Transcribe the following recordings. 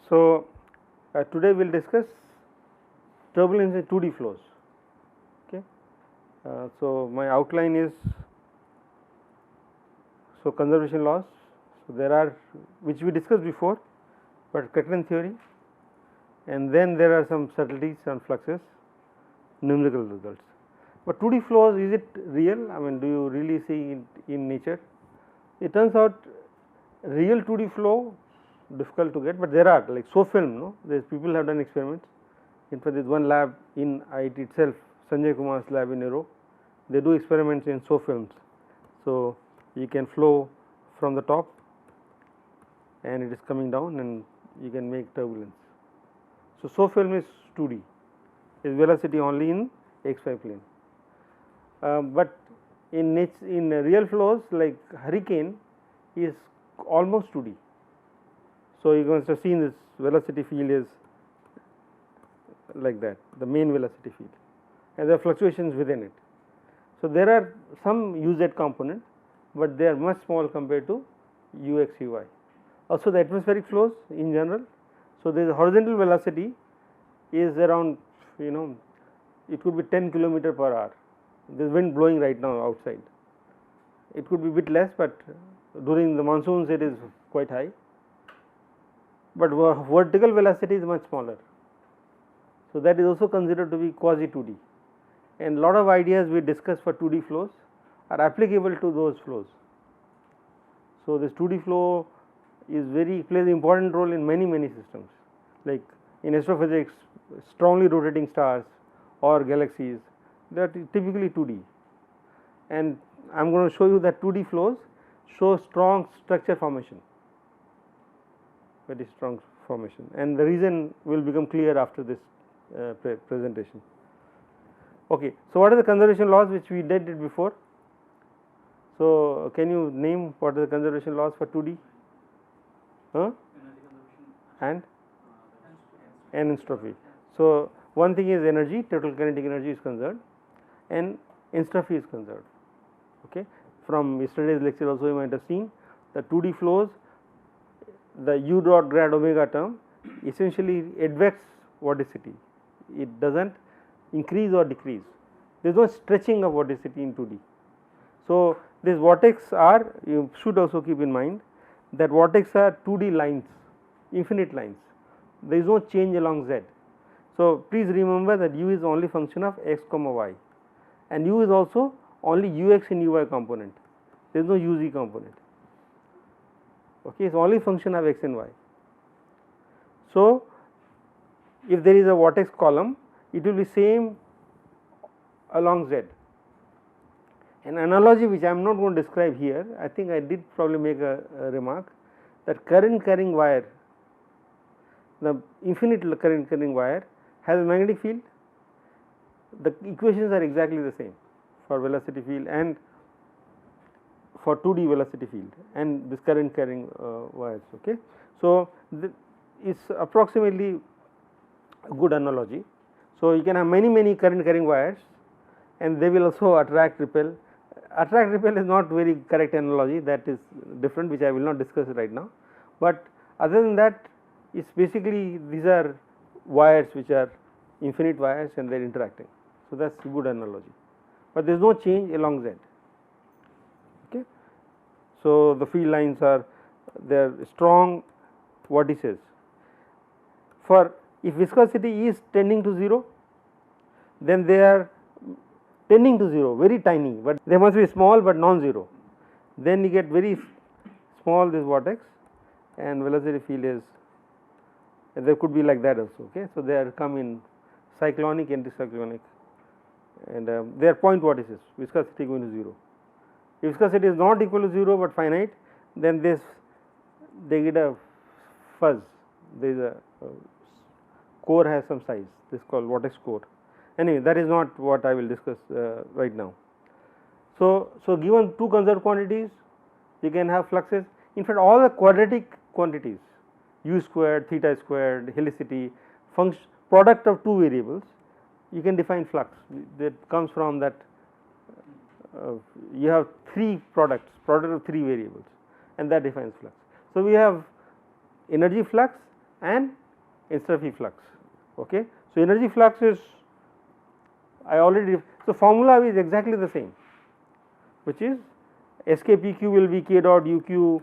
So, today we will discuss turbulence in 2D flows. Okay. So, my outline is conservation laws. So, there are which we discussed before, but Kettler theory, and then there are some subtleties on fluxes, numerical results. But 2D flows, is it real? I mean, do you really see it in nature? It turns out real 2D flow difficult to get, but there are like SOFILM. No, there people have done experiments. In fact, there is one lab in IIT itself, Sanjay Kumar's lab in Europe. They do experiments in SOFILMs. So, you can flow from the top and it is coming down and you can make turbulence. So, SOFILM is 2D, is velocity only in xy plane. But in real flows like hurricane is almost 2D. So, you must have seen this velocity field is like that, the main velocity field, and there are fluctuations within it. So, there are some UZ component, but they are much small compared to UX, UY. Also, the atmospheric flows in general. So, there is a horizontal velocity is around, it could be 10 kilometer per hour. There is wind blowing right now outside. It could be bit less, but during the monsoons it is quite high. But vertical velocity is much smaller. So, that is also considered to be quasi 2D, and lot of ideas we discuss for 2D flows are applicable to those flows. So, this 2D flow is plays an important role in many systems, like in astrophysics, strongly rotating stars or galaxies, that is typically 2D, and I am going to show you that 2D flows show strong structure formation, very strong formation, and the reason will become clear after this presentation. Okay. So, what are the conservation laws which we did it before? So, can you name what are the conservation laws for 2D? And entropy. So, one thing is energy, total kinetic energy is conserved, and entropy is conserved. Okay. From yesterday's lecture also you might have seen the 2D flows, the u dot grad omega term essentially advex vorticity, it does not increase or decrease, there is no stretching of vorticity in 2D. So, this vortex are, you should also keep in mind that vortex are 2D lines, infinite lines, there is no change along z. So, please remember that u is only function of x comma y, and u is also only ux and uy component, there is no uz component. Okay, it is only function of x and y. So, if there is a vortex column, it will be same along z. An analogy which I am not going to describe here, I think I did probably make a remark that current carrying wire, the infinite current carrying wire has a magnetic field, the equations are exactly the same for velocity field and for 2D velocity field and this current carrying wires. Okay. So, is approximately a good analogy. So, you can have many current carrying wires and they will also attract repel. Attract repel is not very correct analogy, that is different, which I will not discuss right now, but other than that it is basically these are wires which are infinite wires and they are interacting. So, that is a good analogy, but there is no change along z. Okay. So, the field lines are there strong vortices. For if viscosity is tending to 0, then they are tending to 0, very tiny, but they must be small but non-zero. Then you get very small this vortex and velocity field is, there could be like that also. Okay. So, they are come in cyclonic, anticyclonic, and they are point vortices, viscosity going to 0. If viscosity is not equal to 0 but finite, then they get a fuzz, there is a core has some size, this is called vortex core. Anyway, that is not what I will discuss right now. So, given two conserved quantities, you can have fluxes. In fact, all the quadratic quantities, u squared, theta squared, helicity, product of two variables, you can define flux. That comes from that you have three product of three variables, and that defines flux. So, we have energy flux and entropy flux. Okay. So, energy flux is I already, so formula is exactly the same, which is Sk Pq will be k dot uq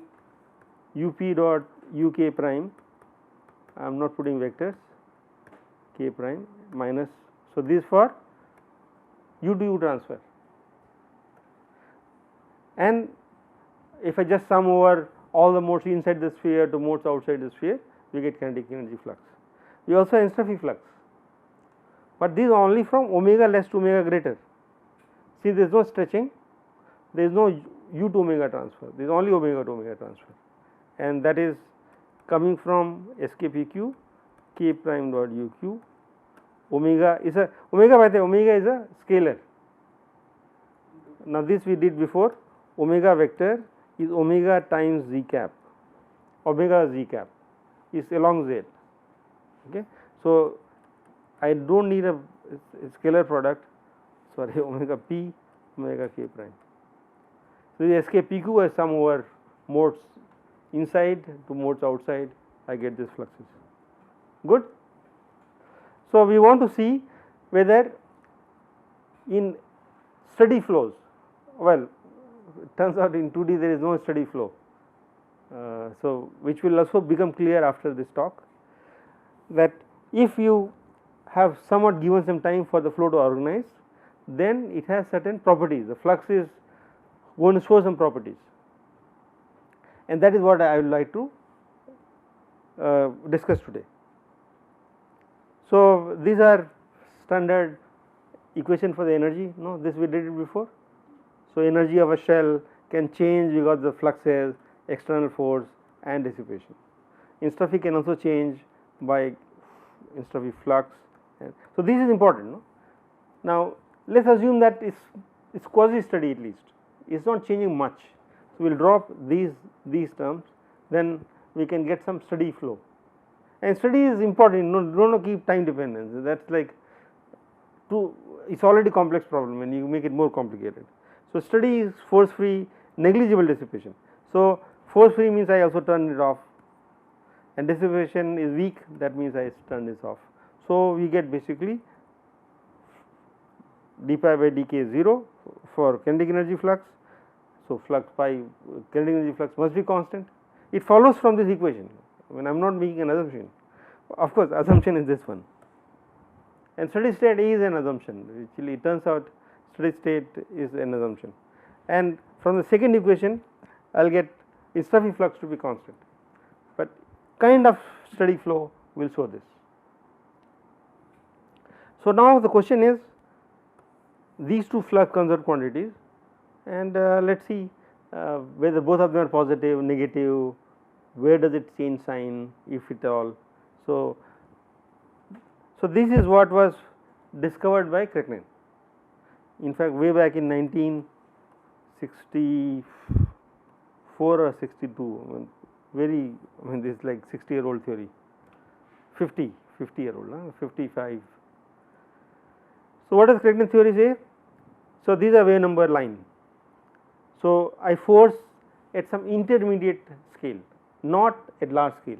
up dot uk prime, I am not putting vectors, k prime minus, so this for u to u transfer, and if I just sum over all the modes inside the sphere to modes outside the sphere, we get kinetic energy flux. We also have entropy flux, but this is only from omega less to omega greater. See, there is no stretching, there is no u to omega transfer, there is only omega to omega transfer, and that is coming from SKPQ k prime dot uq. Omega is a omega, by the omega is a scalar. Now, this we did before, omega vector is omega times z cap, omega z cap is along z. Okay. So, I do not need a scalar product, sorry, omega p omega k prime. So, the Sk Pq has sum over modes inside to modes outside, I get these fluxes. Good. So, we want to see whether in steady flows, well, it turns out in 2D there is no steady flow. So, which will also become clear after this talk, that if you have somewhat given some time for the flow to organize, then it has certain properties, the flux is going to show some properties, and that is what I would like to discuss today. So, these are standard equation for the energy, no, this we did it before. So, energy of a shell can change because of the fluxes, external force and dissipation. Entropy can also change by entropy flux. So, this is important. No? Now, let us assume that it's quasi steady, at least it is not changing much. So, we will drop these terms, then we can get some steady flow, and steady is important, do not keep time dependence, that is like it is already complex problem and you make it more complicated. So, steady is force free, negligible dissipation. So, force free means I also turn it off, and dissipation is weak, that means I turn this off. So, we get basically d pi by dk is 0 for kinetic energy flux. So, flux pi kinetic energy flux must be constant. It follows from this equation, I mean I am not making an assumption, of course assumption is this one, and steady state is an assumption, actually it turns out steady state is an assumption, and from the second equation I will get entropy flux to be constant, but kind of steady flow will show this. So, now the question is these two flux conserved quantities, and let us see whether both of them are positive, negative, where does it change sign if at all. So, this is what was discovered by Krecknen, in fact way back in 1964 or 62, I mean, very, I mean this is like 60-year-old theory, 50-year-old, 55. So, what does Krecknen theory say? So, these are wave number line. So, I force at some intermediate scale, not at large scale.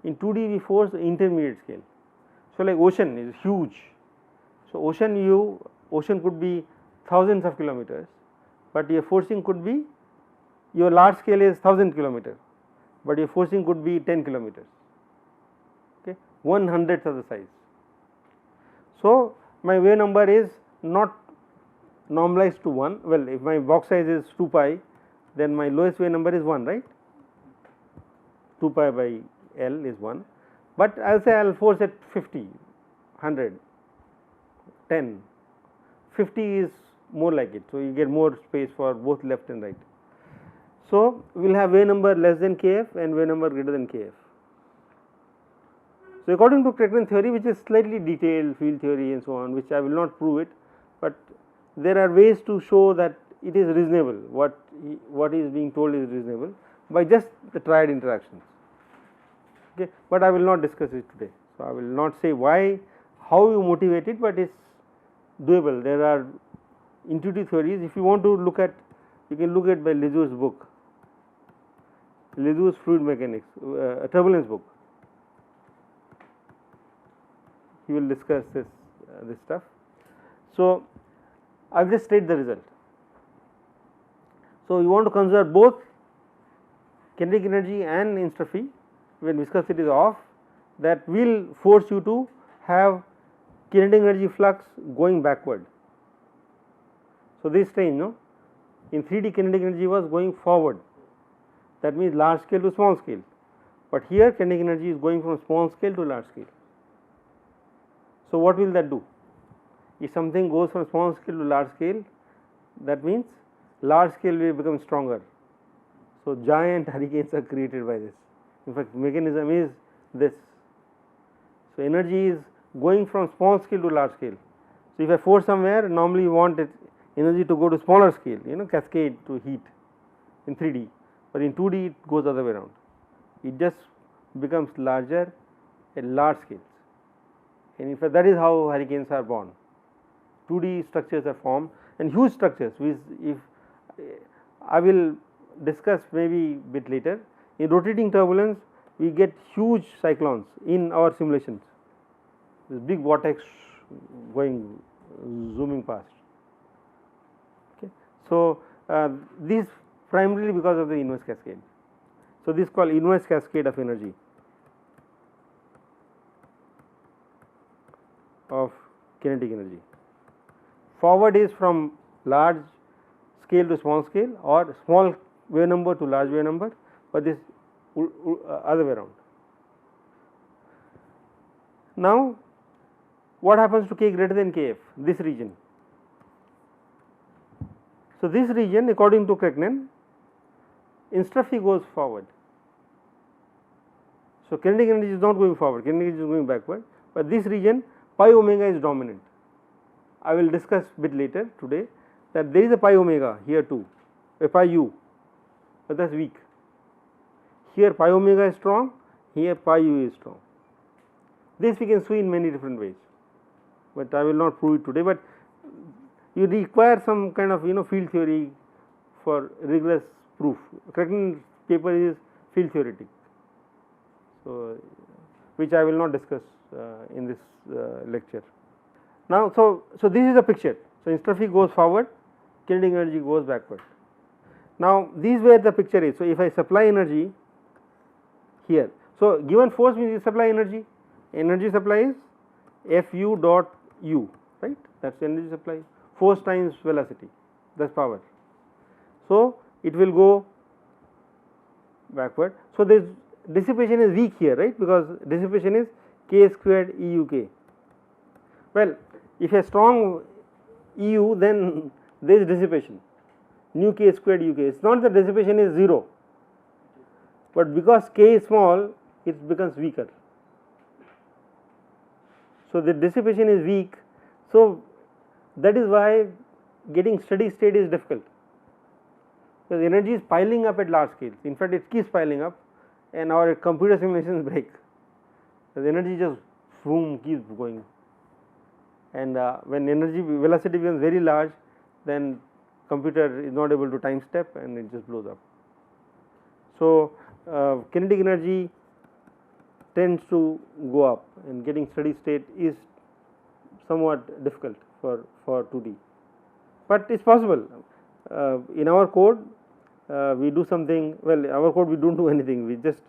In 2D we force intermediate scale. So, like ocean is huge. So, ocean could be thousands of kilometers, but your forcing could be, your large scale is 1000 kilometers, but your forcing could be 10 kilometers, okay, 1/100th of the size. So, my wave number is not normalized to 1, well if my box size is 2 pi, then my lowest wave number is 1, right, 2 pi by L is 1, but I will say I will force at 50, 100, 10, 50 is more like it. So, you get more space for both left and right. So, we will have wave number less than kf and wave number greater than kf. So, according to Krecknen theory, which is slightly detailed field theory and so on, which I will not prove it, but there are ways to show that it is reasonable, what is being told is reasonable by just the triad interactions, okay, but I will not discuss it today. So, I will not say why, how you motivate it, but it is doable. There are intuitive theories, if you want to look at, you can look at by Lizou's book, Lizou's fluid mechanics, a turbulence book. he will discuss this stuff. So, I will just state the result. So, you want to conserve both kinetic energy and entropy when viscosity is off, that will force you to have kinetic energy flux going backward. So, this is strange, no? In 3D kinetic energy was going forward, that means large scale to small scale, but here kinetic energy is going from small scale to large scale. So, what will that do? If something goes from small scale to large scale, that means large scale will become stronger. So, giant hurricanes are created by this. In fact, mechanism is this. So, energy is going from small scale to large scale. So, if I force somewhere, normally you want energy to go to smaller scale, cascade to heat in 3D, but in 2D it goes the other way around. It just becomes larger at large scales, and in fact that is how hurricanes are born. 2D structures are formed and huge structures, which if I will discuss maybe bit later. In rotating turbulence, we get huge cyclones in our simulations, this big vortex going zooming past. Okay. So, this primarily because of the inverse cascade. So, this is called inverse cascade of energy of kinetic energy. Forward is from large scale to small scale, or small wave number to large wave number, but this other way around. Now, what happens to k greater than kf, this region? So, this region according to Kreknen, entropy goes forward. So, kinetic energy is not going forward, kinetic energy is going backward, but this region pi omega is dominant. I will discuss bit later today that there is a pi omega here too, a pi u, but that is weak. Here pi omega is strong, here pi u is strong. This we can see in many different ways, but I will not prove it today, but you require some kind of field theory for rigorous proof. Kreknen's paper is field theoretic, so which I will not discuss in this lecture. Now, so this is a picture. So, entropy goes forward, kinetic energy goes backward. Now, this is where the picture is. So, if I supply energy here, so given force means you supply energy, energy supply is Fu dot u, right, that is energy supply, force times velocity, that is power. So, it will go backward. So, this dissipation is weak here, right, because dissipation is k squared EUK. Well, if a strong EU, then there is dissipation, nu k squared UK. It is not that dissipation is 0, but because k is small, it becomes weaker. So, the dissipation is weak. So, that is why getting steady state is difficult, because energy is piling up at large scales. In fact, it keeps piling up and our computer simulations break, the energy just boom keeps going, and when energy velocity becomes very large, then computer is not able to time step and it just blows up. So, kinetic energy tends to go up, and getting steady state is somewhat difficult for 2D, but it is possible. In our code we do something, well, our code we do not do anything, we just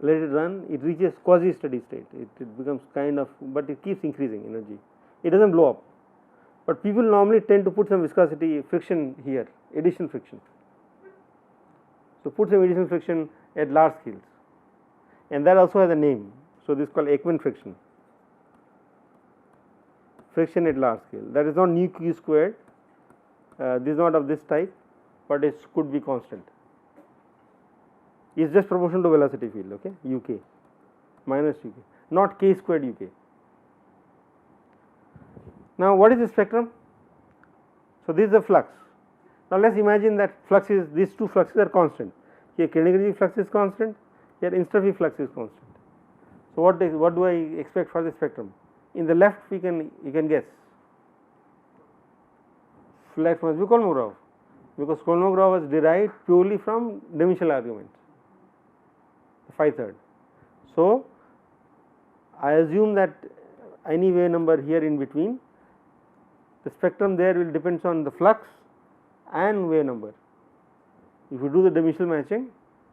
let it run, it reaches quasi steady state, it becomes kind of, but it keeps increasing energy, it does not blow up. But people normally tend to put some viscosity friction here, additional friction. So, put some additional friction at large scales, and that also has a name. So, this is called Ekman friction, friction at large scale, that is not nu q squared, this is not of this type, but it could be constant, it is just proportional to velocity field, okay, UK minus UK, not k squared UK. Now, what is the spectrum? So, this is the flux. Now, let us imagine that flux is, these two fluxes are constant, here kinetic energy flux is constant, here entropy flux is constant. So, what do I expect for the spectrum? In the left you can guess, flux must be Kolmogorov, because Kolmogorov was derived purely from dimensional arguments, phi third. So, I assume that any wave number here in between, the spectrum there will depends on the flux and wave number. If you do the dimensional matching,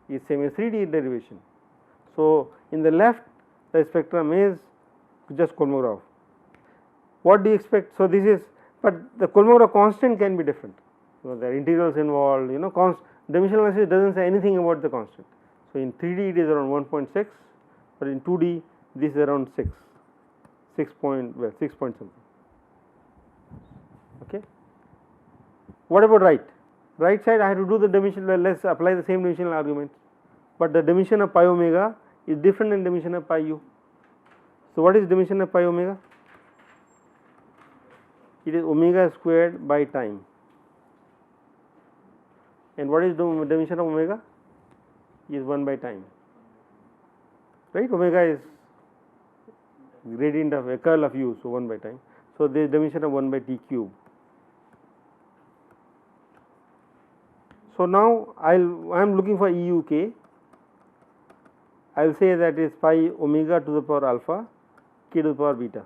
it is same as 3D derivation. So, in the left the spectrum is just Kolmogorov. What do you expect? So, this is, but the Kolmogorov constant can be different. So, there are integrals involved, dimensional analysis does not say anything about the constant. So, in 3D it is around 1.6, but in 2D this is around 6 point something. Okay. What about right side? I have to do the dimension, let us apply the same dimensional argument, but the dimension of pi omega is different than dimension of pi u. So, what is dimension of pi omega? It is omega squared by time. And what is the dimension of omega? Is 1 by time, right? Omega is gradient of a curl of u, so 1 by time. So, there is dimension of 1 by t cube. So, now I am looking for EUK. I will say that is pi omega to the power alpha k to the power beta.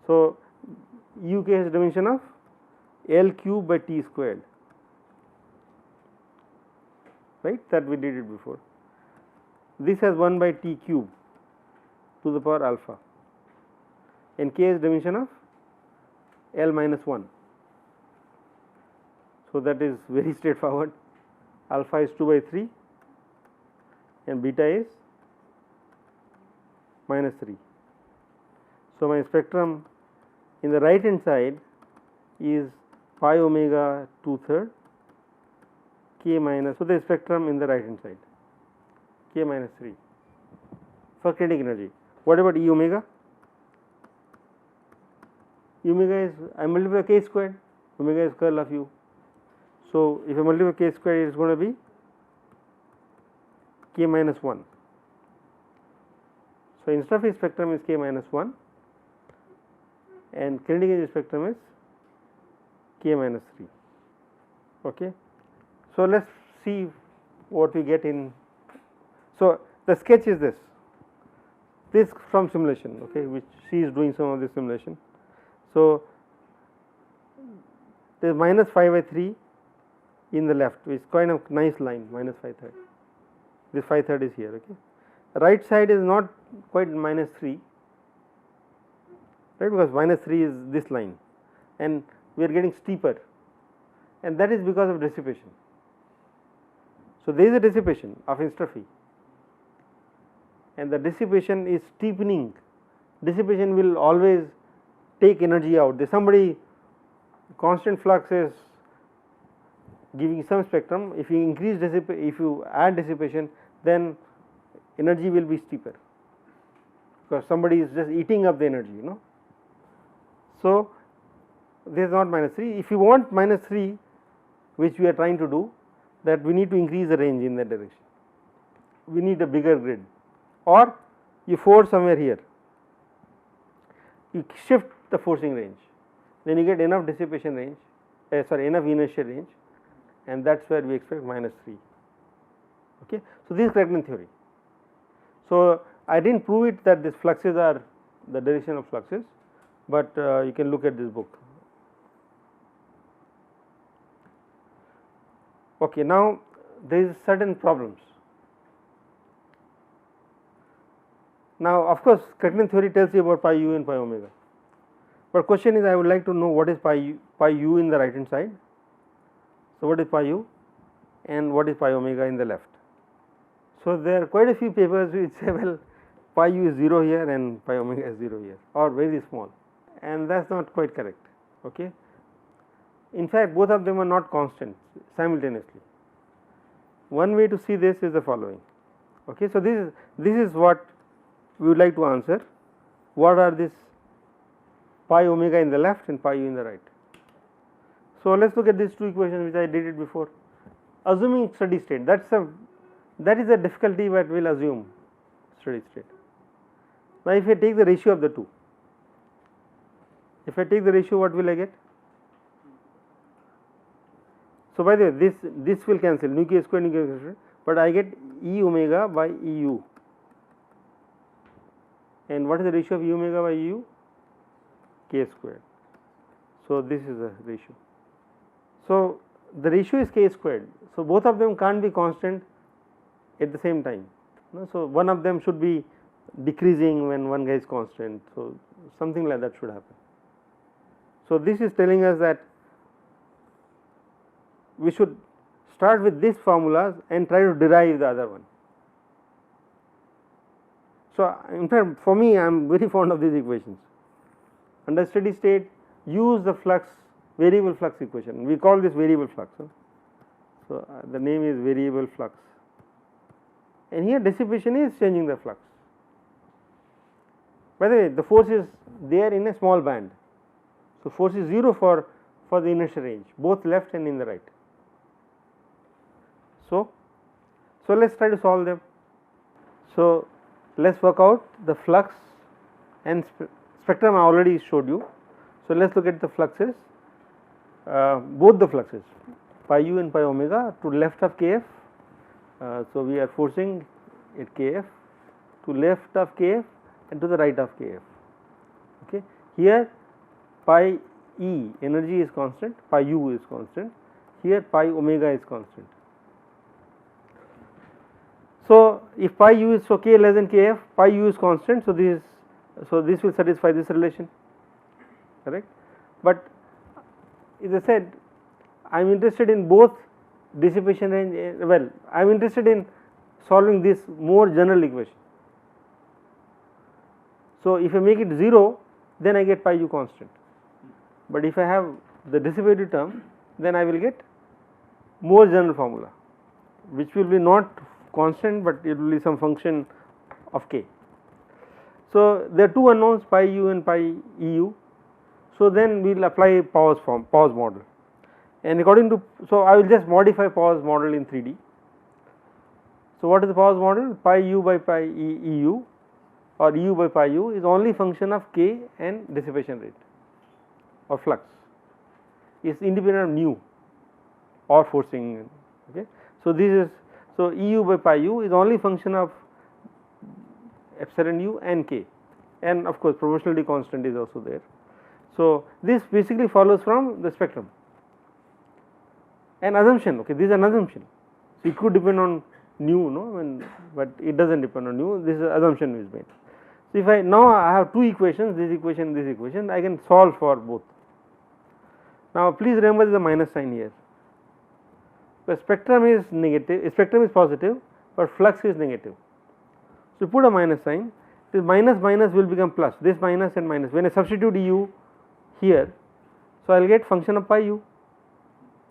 So, EUK has dimension of L cube by t squared, right, that we did it before. This has 1 by t cube to the power alpha, and k is dimension of L minus 1. So, that is very straightforward. Alpha is 2 by 3 and beta is minus 3. So, my spectrum in the right hand side is pi omega 2/3 k minus, so the spectrum in the right hand side k minus 3 for kinetic energy. What about E omega? E omega is, I multiply k squared, omega is curl of u. So, if I multiply k squared, it is going to be k minus 1. So, Instrophy spectrum is k minus 1 and kinetic energy spectrum is k minus 3. Okay. So, let us see what we get in. So, the sketch is this from simulation, okay, which she is doing some of this simulation. So, there is minus 5 by 3 in the left, which is kind of nice line, minus 5/3. This 5/3 is here. Okay. Right side is not quite minus 3, right, because minus 3 is this line and we are getting steeper, and that is because of dissipation. So, there is a dissipation of Instrophy and the dissipation is steepening. Dissipation will always take energy out. There somebody constant flux is giving some spectrum. If you increase if you add dissipation, then energy will be steeper because somebody is just eating up the energy, So, this is not minus 3. If you want minus 3, which we are trying to do, that we need to increase the range in that direction. We need a bigger grid, or you force somewhere here, you shift the forcing range, then you get enough dissipation range, enough inertial range, and that is where we expect minus 3. Okay. So, this is Craignon theory. So, I did not prove it that these fluxes are the direction of fluxes, but you can look at this book. Okay. Now, there is certain problems. Now, of course, Craignon theory tells you about pi u and pi omega, but question is I would like to know what is pi u in the right hand side. So, what is pi u and what is pi omega in the left? So, there are quite a few papers which say, well, pi u is 0 here and pi omega is 0 here, or very small, and that is not quite correct. Okay. In fact, both of them are not constant simultaneously. One way to see this is the following. Okay. So, this is what we would like to answer. What are this pi omega in the left and pi u in the right? So, let us look at these two equations which I did it before. Assuming steady state, that is a difficulty, but we will assume steady state. Now, if I take the ratio of the two, if I take the ratio, what will I get? So, by the way, this will cancel, nu k square, nu k square, but I get E omega by E u. and what is the ratio of E omega by U? K squared. So, this is the ratio. So, the ratio is k squared. So, both of them can't be constant at the same time. No? So, one of them should be decreasing when one guy is constant. So, something like that should happen. So, this is telling us that we should start with these formulas and try to derive the other one. So, in fact, for me I am very fond of these equations. Under steady state, use the flux, variable flux equation. We call this variable flux. So, the name is variable flux, and here dissipation is changing the flux. By the way, the force is there in a small band. So, force is 0 for the inertial range, both left and in the right. So let us try to solve them. So, let us work out the flux and spectrum I already showed you. So, let us look at the fluxes, both the fluxes pi u and pi omega to left of kf. So, we are forcing at kf, to left of kf and to the right of kf. Okay. Here pi e energy is constant, pi u is constant, here pi omega is constant. So, if pi u is, so k less than kf, pi u is constant. So, this will satisfy this relation, correct. But as I said, I am interested in both dissipation range, well, I am interested in solving this more general equation. So, if I make it 0, then I get pi u constant, but if I have the dissipative term, then I will get more general formula, which will be not constant, but it will be some function of k. So, there are two unknowns, pi u and pi eu. So, then we will apply Pauw's model, and according to, so I will just modify Pauw's model in 3D. So, what is the Pauw's model? Pi u by pi eu or eu by pi u is only function of k and dissipation rate or flux, is independent of nu or forcing. Okay. So, this is, so eu by pi u is only function of epsilon u and k, and of course proportionality constant is also there. So, this basically follows from the spectrum. An assumption, okay, this is an assumption. So, it could depend on nu, no, but it does not depend on nu, this assumption is made. So, if I now I have two equations, this equation, I can solve for both. Now, please remember there is a minus sign here. The spectrum is negative, spectrum is positive, but flux is negative. So, put a minus sign, this minus will become plus, this minus and minus. When I substitute u here, so I will get function of pi u,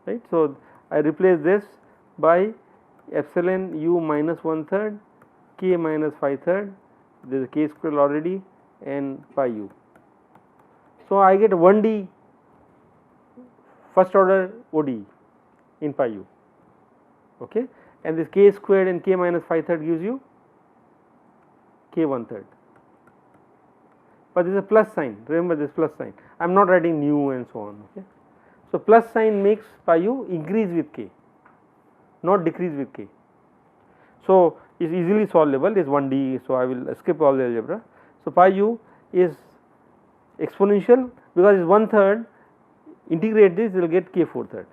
right. So, I replace this by epsilon u minus 1/3, k minus 5/3, there is a k square already, and pi u. So, I get 1D first order ODE in pi u, okay, and this k squared and k minus 5/3 gives you k 1/3, but there is a plus sign, remember this plus sign, I am not writing nu and so on. Okay. So, plus sign makes pi u increase with k, not decrease with k. So, it is easily solvable, is 1D, so I will skip all the algebra. So, pi u is exponential because it is 1/3, integrate this, you will get k 4/3,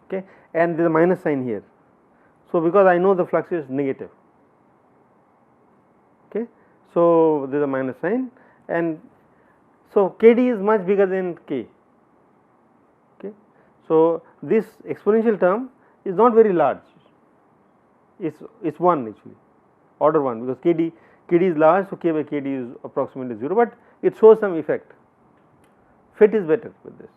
okay, and there is a minus sign here. So, because I know the flux is negative, okay, so there is a minus sign, and so kd is much bigger than k, okay. So, this exponential term is not very large, it's 1 actually, order 1, because kd is large, so k by kd is approximately 0, but it shows some effect. Fit is better with this.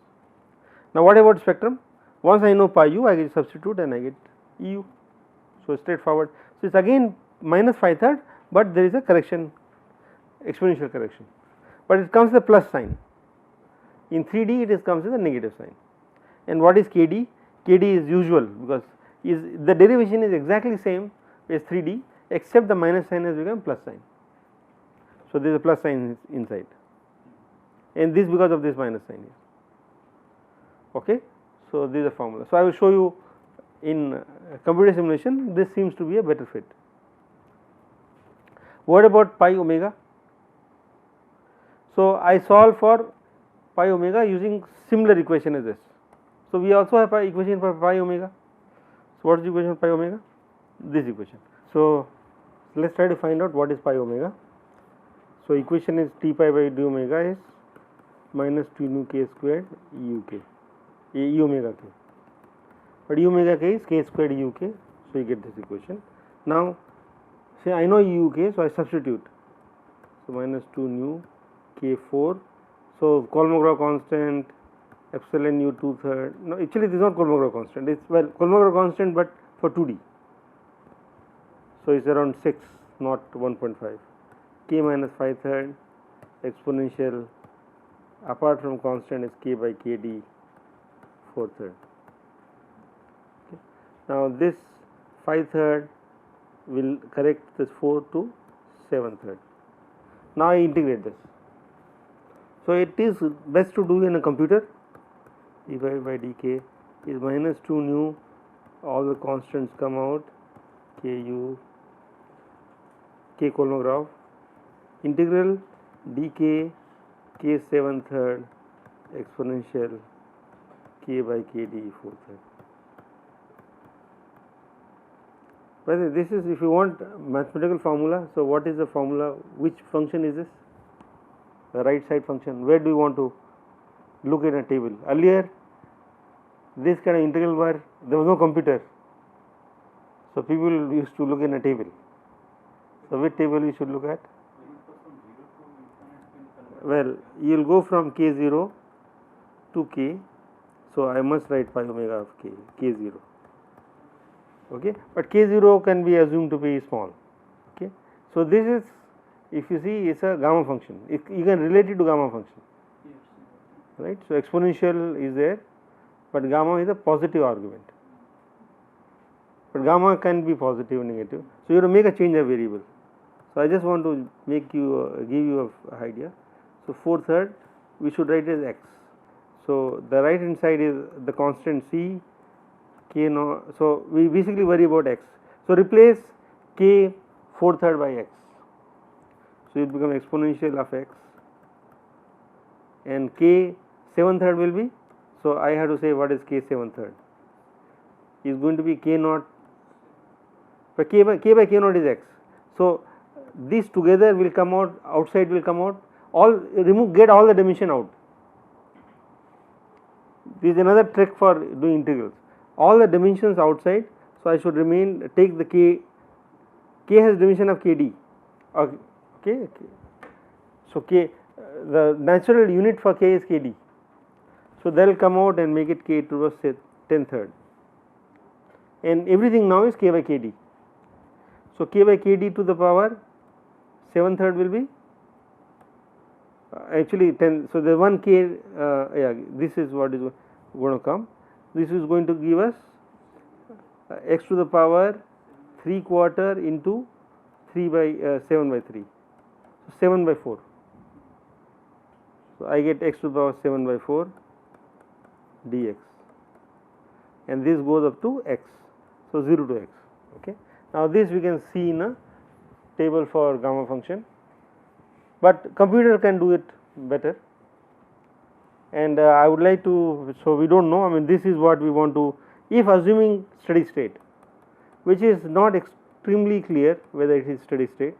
Now, what about spectrum? Once I know pi u, I get substitute and I get eu. So, straightforward. So, it is again minus 5/3, but there is a correction, exponential correction, but it comes with a plus sign. In 3D it comes with a negative sign. And what is kd? Kd is usual, because the derivation is exactly same as 3D, except the minus sign has become plus sign. So, there is a plus sign inside, and this because of this minus sign here. Okay. So, this is a formula. So, I will show you in computer simulation, this seems to be a better fit. What about pi omega? So, I solve for pi omega using similar equation as this. So, we also have pi equation for pi omega. So, what is the equation for pi omega? This equation. So, let us try to find out what is pi omega. So, equation is t pi by d omega is minus 2 nu k squared u k, e omega k, but e omega k is k squared u k. So, you get this equation. Now, say I know u k, so I substitute. So, minus 2 nu k 4. So, Kolmogorov constant epsilon u 2/3. No, actually this is not Kolmogorov constant, it is well Kolmogorov constant, but for 2D. So, it is around 6, not 1.5. K minus 5/3 exponential apart from constant is k by k d 4/3. Okay. Now, this 5/3 will correct this 4 to 7/3. Now, I integrate this. So, it is best to do in a computer. d by dk is minus 2 nu, all the constants come out, k u, k Kolmogorov, integral dk k 7/3 exponential k by k d 4/3. But this is, if you want mathematical formula, so what is the formula, which function is this? The right side function. Where do you want to look in a table? Earlier this kind of integral were, there was no computer, so people used to look in a table. So, which table you should look at? Well, you will go from k 0 to k. So, I must write pi omega of k, k 0. Okay, but k 0 can be assumed to be small. Okay, so this is, if you see, it's a gamma function. You can relate it to gamma function, right? So, exponential is there, but gamma is a positive argument. But gamma can be positive, negative. So, you have to make a change of variable. So, I just want to make you give you an idea. So, 4/3 we should write as x. So, the right hand side is the constant c, k no. So, we basically worry about x. So, replace k 4/3 by x. So, it becomes exponential of x, and k 7/3 will be. So, I have to say what is k 7/3 is going to be k naught, but k by k naught is x. So, these together will come out, outside will come out, all remove, get all the dimension out. This is another trick for doing integrals, all the dimensions outside. So, I should remain, take the k has dimension of kd, okay. So, k, the natural unit for k is kd. So, they will come out and make it k to the 10/3, and everything now is k by kd. So, k by kd to the power 7/3 will be actually 10. So, the 1 k, yeah, this is what is going to come. This is going to give us x to the power 3/4 into 3 by 7 by 3, so 7 by 4. So, I get x to the power 7 by 4 dx, and this goes up to x. So, 0 to x. Okay. Now, this we can see in a table for gamma function, but computer can do it better, and I would like to. So, we do not know, I mean, this is what we want to, if assuming steady state, which is not extremely clear whether it is steady state.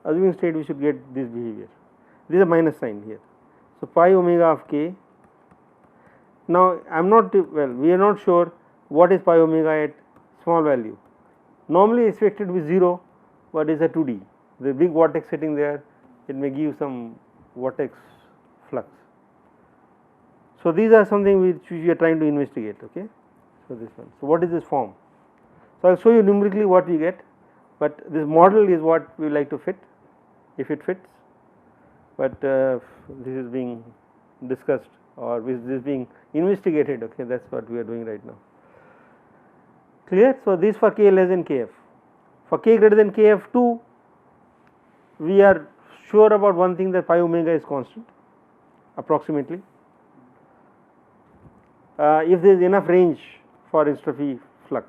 Assuming state, we should get this behavior. This is a minus sign here. So, pi omega of k. Now, I am not, well, we are not sure what is pi omega at small value. Normally expected to be 0, but it is a 2D. The big vortex sitting there, it may give some vortex flux. So, these are something which we are trying to investigate. Okay. So, this one. So, what is this form? So, I will show you numerically what we get, but this model is what we like to fit, if it fits, but this is being discussed, or this is being investigated. Okay, that is what we are doing right now. Clear? So, this for k less than kf. For k greater than kf2, we are sure about one thing, that pi omega is constant approximately. If there is enough range for entropy flux,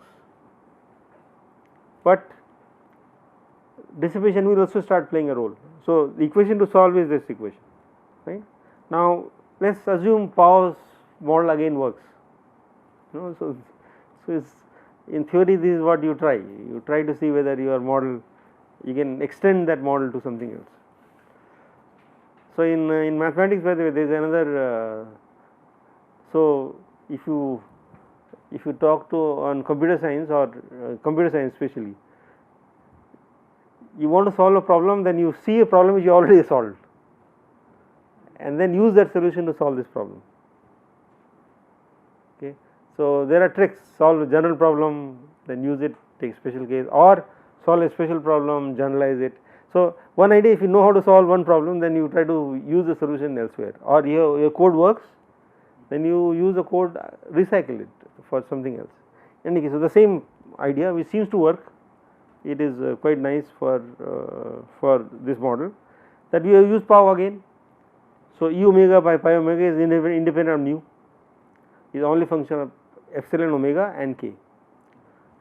but dissipation will also start playing a role. So, the equation to solve is this equation, right. Now, let us assume Pauw's model again works, so it's in theory this is what you try to see whether your model, you can extend that model to something else. So, in mathematics, by the way, there is another so if you talk to on computer science or computer science especially, you want to solve a problem, then you see a problem which you already solved and then use that solution to solve this problem. Okay. So, there are tricks: solve a general problem, then use it, take special case, or solve a special problem, generalize it. So, one idea, if you know how to solve one problem, then you try to use the solution elsewhere, or your code works, then you use the code, recycle it for something else. In any case, so the same idea which seems to work, it is quite nice for this model, that we have used Pauw again. So, E omega by pi omega is independent of nu, is only function of epsilon omega and k.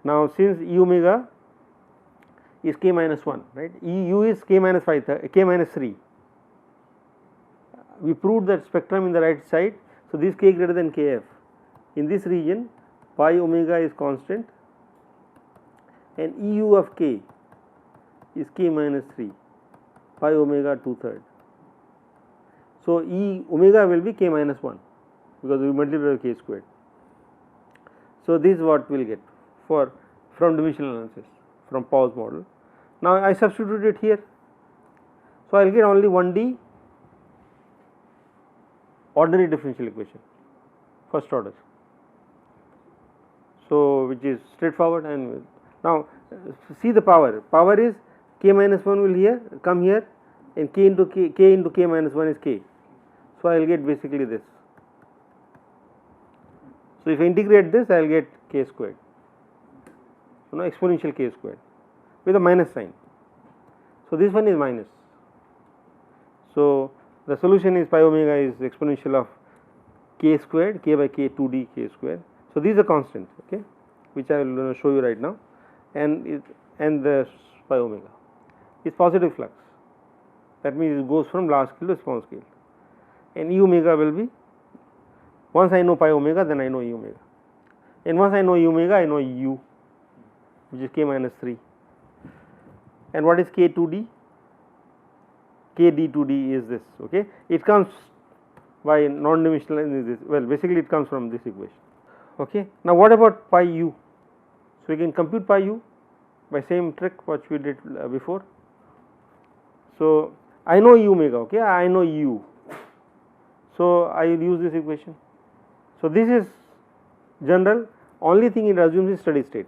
Now, since E omega is k minus 1, right, u is k minus 5, k minus 3, we proved that spectrum in the right side. So, this k greater than kf, in this region pi omega is constant and EU of k is k minus 3, pi omega 2/3. So, E omega will be k minus 1 because we multiply by k squared. So, this is what we will get from dimensional analysis from Pauw's model. Now, I substitute it here. So, I will get only 1D ordinary differential equation, first order. So, which is straightforward, and now see the power is k minus 1 will here come here, and k into k minus 1 is k. So, I will get basically this. So, if I integrate this, I will get k squared, exponential k squared with a minus sign. So, this one is minus. So, the solution is pi omega is exponential of k squared, k by k 2d k squared. So, these are constants, okay, which I will show you right now, and the pi omega is positive flux. That means it goes from large scale to small scale, and E omega will be, once I know pi omega, then I know E omega, and once I know E omega, I know U, which is k minus 3. And what is k 2d? K d 2d is this, okay. It comes by non-dimensional, this, well, basically it comes from this equation, okay. Now, what about pi u? So, we can compute pi u by same trick which we did before. So, I know E omega, okay, I know U. So, I will use this equation. So, this is general, only thing it assumes is steady state.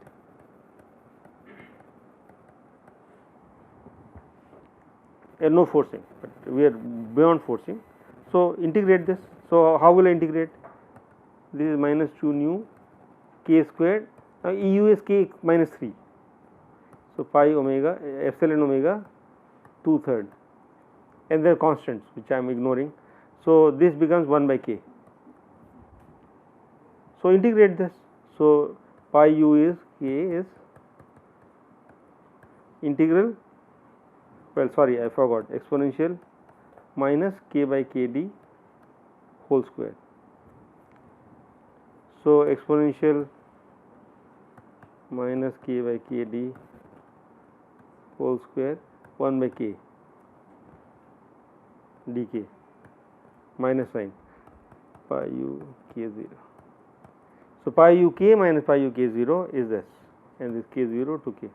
And no forcing, but we are beyond forcing. So, integrate this. So, how will I integrate? This is minus 2 nu k squared. Now, EU is k minus 3. So, pi omega epsilon omega 2/3, and the constants which I am ignoring. So, this becomes 1 by k. So, integrate this. So, pi u is k is integral, well, sorry, I forgot, exponential minus k by k d whole square. So, exponential minus k by k d whole square 1 by k dk minus sign pi u k 0. So, pi u k minus pi u k 0 is this, and this k 0 to k.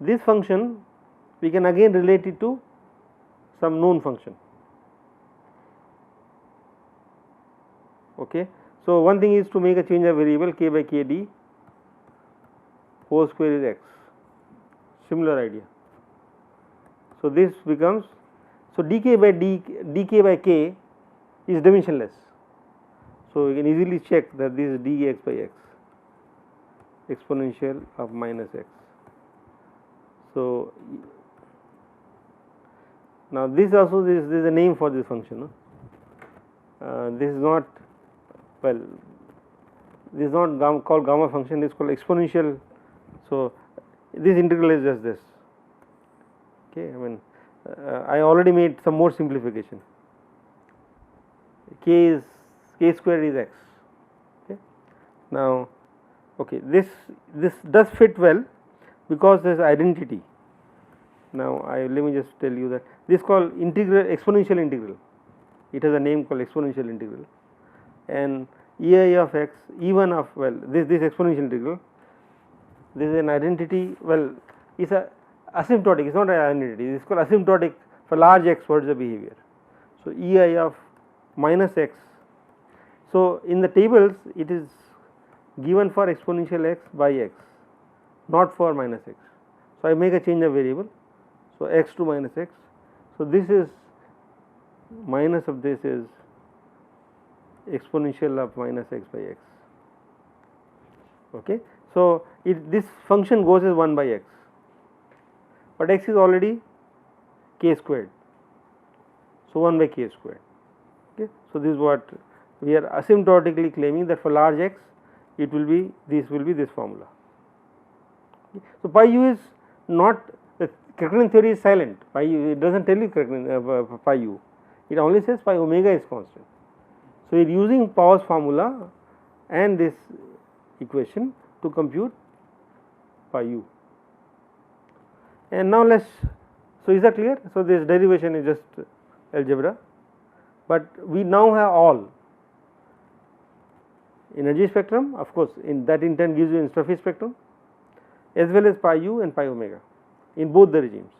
This function we can again relate it to some known function, okay. So, one thing is to make a change of variable k by k d whole square is x, similar idea. So, this becomes, so dk by k is dimensionless. So, you can easily check that this is dx by x, exponential of minus x. So, now this also, this is a name for this function. This is not, well, this is not called gamma function, this is called exponential. So, this integral is just this. Okay, I mean I already made some more simplification. K square is x. Okay. Now, okay, this does fit well because there is identity. Now, let me just tell you that this is called integral, exponential integral. It has a name called exponential integral, and ei of x, E1 of, well, this exponential integral, this is an identity, well, is a asymptotic, it is not an identity, it is called asymptotic for large x. What is the behavior? So, ei of minus x. So, in the tables it is given for exponential x by x, not for minus x. So, I make a change of variable. So, x to minus x. So, this is minus of this is exponential of minus x by x. Okay. So, this function goes as 1 by x, but x is already k squared. So, 1 by k squared. Okay. So, this is what we are asymptotically claiming, that for large x it will be this formula. Okay. So, pi u is not, the Kirchner theory is silent, pi u, it does not tell you pi u, it only says pi omega is constant. So, we are using Pauw's formula and this equation to compute pi u. And now let us, so is that clear? So, this derivation is just algebra, but we now have all energy spectrum, of course, in that in turn gives you entropy spectrum, as well as pi u and pi omega in both the regimes.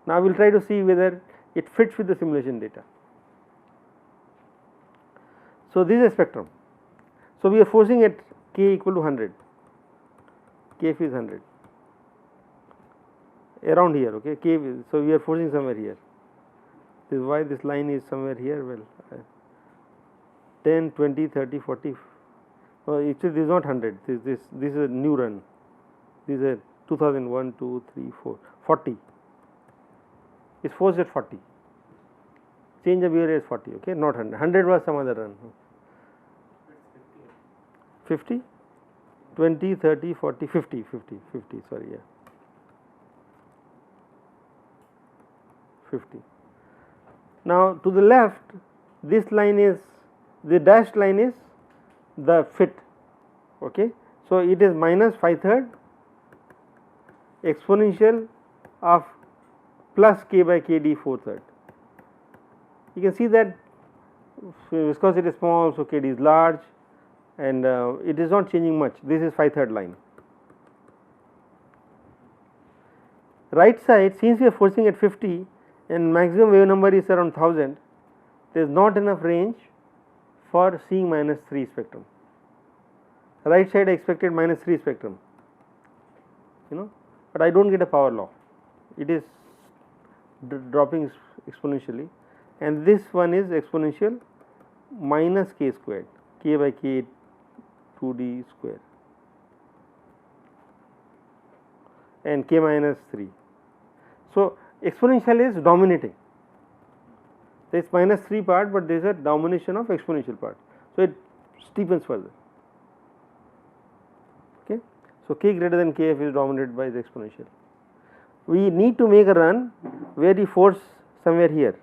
Now, we will try to see whether it fits with the simulation data. So, this is a spectrum. So, we are forcing at k equal to 100, kf is 100 around here, okay, k, so we are forcing somewhere here. This is why this line is somewhere here, well 10, 20, 30, 40, actually this is not 100, this is a new run, this is a 2001, 2, 3, 4, 40, is forced at 40, change of behavior is 40, okay, not 100, 100 was some other run, 50, 20, 30, 40, 50, sorry, yeah, 50. Now, to the left, this line is, the dashed line is the fit, okay. So, it is minus 5/3 exponential of plus k by k d 4/3. You can see that viscosity is small, so k d is large, and it is not changing much. This is 5/3 line. Right side, since we are forcing at 50 and maximum wave number is around 1000, there is not enough range for seeing minus 3 spectrum. Right side I expected minus 3 spectrum, but I do not get a power law, it is dropping exponentially, and this one is exponential minus k squared, k by k 2d square and k minus 3. So, exponential is dominating, there is minus 3 part, but there is a domination of exponential part. So, it steepens further. Okay. So, k greater than kf is dominated by the exponential. We need to make a run where we force somewhere here,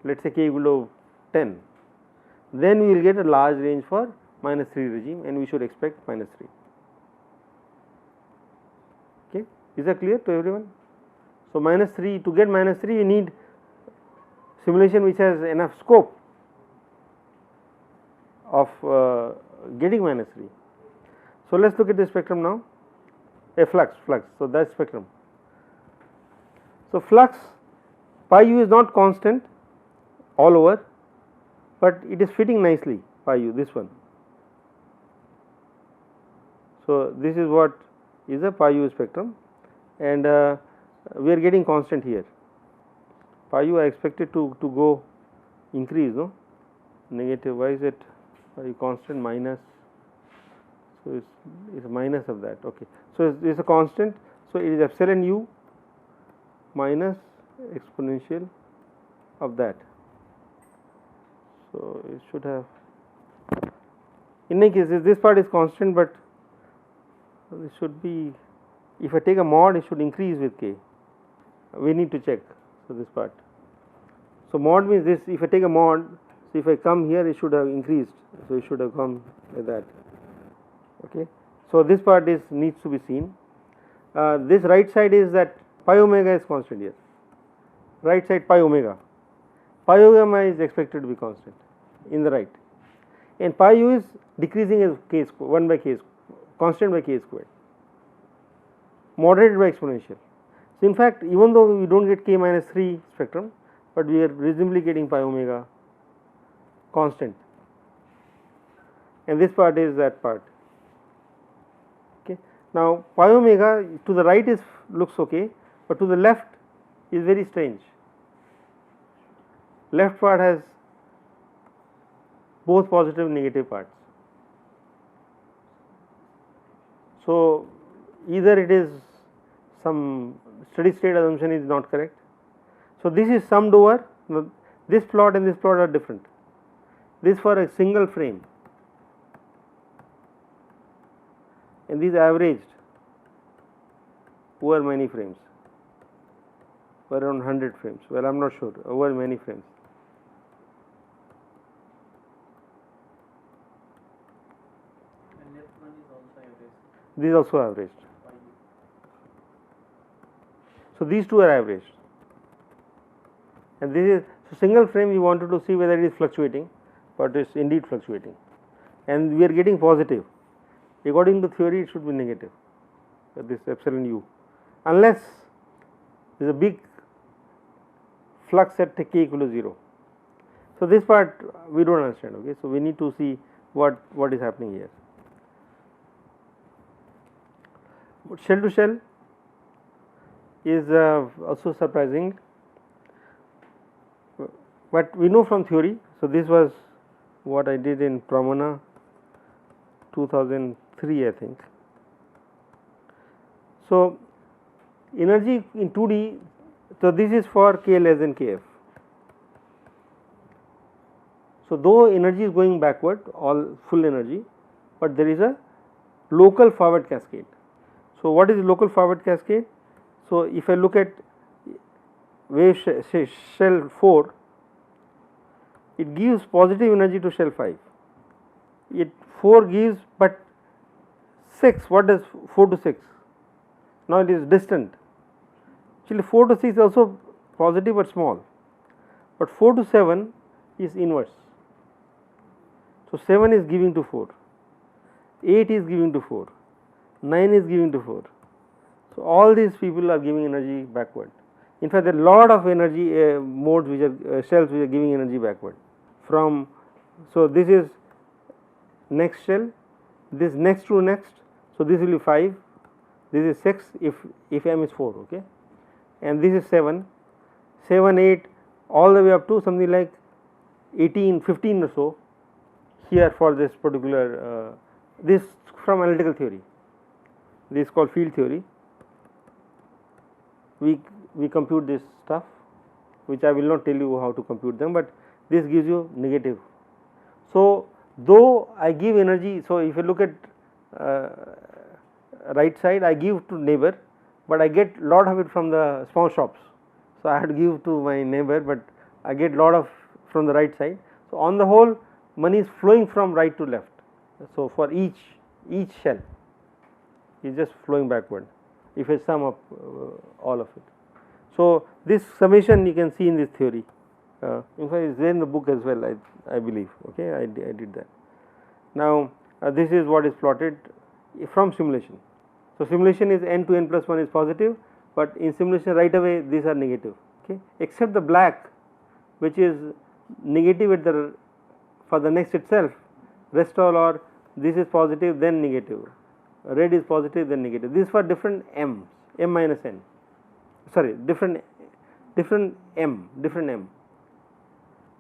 let us say k equal to 10, then we will get a large range for minus 3 regime, and we should expect minus 3. Okay. Is that clear to everyone? So, minus 3, to get minus 3 you need simulation which has enough scope of getting minus 3. So, let us look at the spectrum now, a flux. So, that is spectrum. So, flux pi u is not constant all over, but it is fitting nicely pi u, this one. So, this is what is a pi u spectrum, and we are getting constant here. Pi u I expected to go increase, no, negative, why is it pi u constant minus, so it is minus of that, okay. So, it is a constant, so it is epsilon u minus exponential of that. So, it should have, in any case this part is constant, but So, this should be, if I take a mod, it should increase with k. We need to check. So, this part. So, mod means this, if I take a mod, so if I come here, it should have increased. So, it should have come like that. Okay. So, this part is needs to be seen. This right side is that pi omega is constant here. Right side pi omega. Pi omega is expected to be constant in the right, and pi u is decreasing as k square, 1 by k square, constant by k squared, moderated by exponential. So, in fact, even though we do not get k minus 3 spectrum, but we are reasonably getting pi omega constant, and this part is that part. Okay. Now, pi omega to the right is looks okay, but to the left is very strange. Left part has both positive and negative parts. So, either it is some steady state assumption is not correct. So, this is summed over, this plot and this plot are different. This for a single frame, and these averaged over many frames, for around 100 frames. Well, I am not sure, over many frames. And left one is also averaged. This is also averaged. So, these two are averaged, and this is so single frame. We wanted to see whether it is fluctuating, but it is indeed fluctuating, and we are getting positive. According to theory, it should be negative, this epsilon u, unless there is a big flux at k equal to 0. So, this part we do not understand. Okay. So, we need to see what is happening here. But shell to shell is also surprising, but we know from theory. So, this was what I did in Pramana 2003, I think. So, energy in 2D, so this is for k less than kf. So, though energy is going backward, all full energy, but there is a local forward cascade. So, what is local forward cascade? So, if I look at wave shell 4, it gives positive energy to shell 5, it 4 gives, but 6, what does 4 to 6? Now, it is distant. Actually 4 to 6 is also positive but small, but 4 to 7 is inverse. So, 7 is giving to 4, 8 is giving to 4, 9 is giving to 4. So, all these people are giving energy backward. In fact, there are lot of energy modes which are shells which are giving energy backward from. So, this is next shell, this next to next. So, this will be 5, this is 6 if m is 4, okay, and this is 7, 7, 8 all the way up to something like 18, 15 or so here for this particular this from analytical theory. This is called field theory. We compute this stuff, which I will not tell you how to compute them, but this gives you negative. So, though I give energy, so if you look at right side, I give to neighbor, but I get lot of it from the small shops. So, I had to give to my neighbor, but I get lot of from the right side. So, on the whole, money is flowing from right to left. So, for each shell is just flowing backward if I sum up all of it. So, this summation you can see in this theory, in fact it is there in the book as well, I believe, okay, I did that. Now, this is what is plotted from simulation. So, simulation is n to n plus 1 is positive, but in simulation right away these are negative, okay, except the black which is negative at the for the next itself, rest all are this is positive then negative, red is positive then negative. This is for different m minus n, sorry, different m.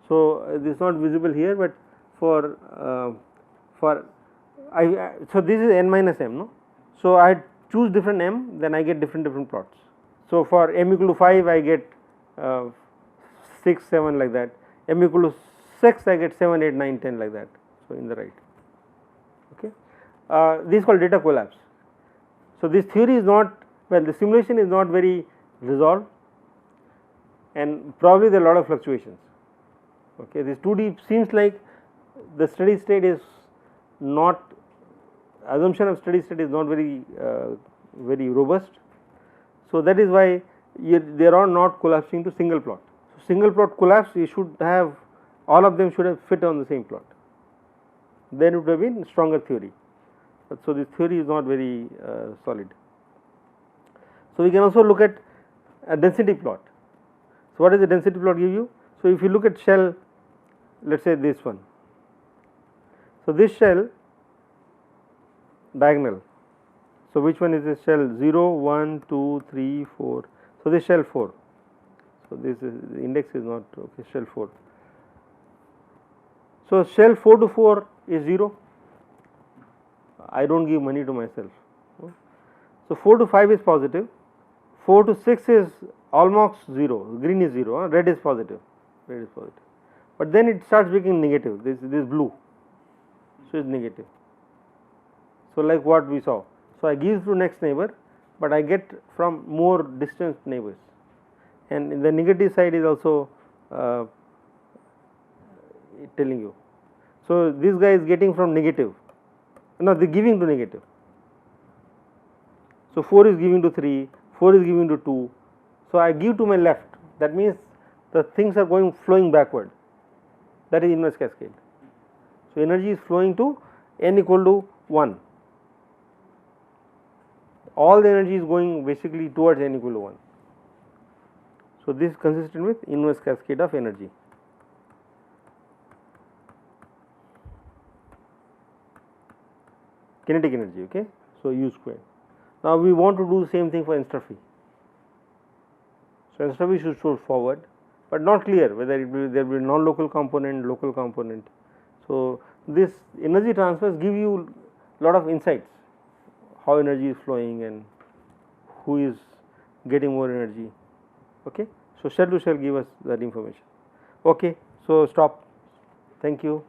So, this is not visible here, but for so this is n minus m, no. So, I choose different m, then I get different plots. So, for m equal to 5 I get 6, 7 like that, m equal to 6 I get 7, 8, 9, 10 like that. So, in the right, okay. This is called data collapse. So, this theory is not, well, the simulation is not very resolved and probably there are a lot of fluctuations. Okay. This 2D seems like the steady state is not, assumption of steady state is not very very robust. So, that is why they are not collapsing to single plot. So, single plot collapse, you should have, all of them should have fit on the same plot, then it would have been stronger theory. But so, this theory is not very solid. So, we can also look at a density plot. So, what does the density plot give you? So, if you look at shell, let us say this one. So, this shell diagonal. So, which one is this shell? 0, 1, 2, 3, 4. So, this shell 4. So, this is, the index is not okay, shell 4. So, shell 4 to 4 is 0. I do not give money to myself. So, 4 to 5 is positive, 4 to 6 is almost 0, green is 0, red is positive, but then it starts becoming negative, this blue, so it is negative. So, like what we saw. So, I give to next neighbor, but I get from more distant neighbors, and in the negative side is also telling you. So, this guy is getting from negative, no, they are giving to negative. So, 4 is giving to 3, 4 is giving to 2. So, I give to my left, that means the things are going flowing backward, that is inverse cascade. So, energy is flowing to n equal to 1, all the energy is going basically towards n equal to 1. So, this is consistent with inverse cascade of energy. Kinetic energy, okay. So, U square. Now, we want to do the same thing for entropy. So, entropy should show forward, but not clear whether it will, there will be non-local component, local component. So, this energy transfers give you lot of insights, how energy is flowing and who is getting more energy. Okay. So, shell to shell give us that information. Okay. So, stop. Thank you.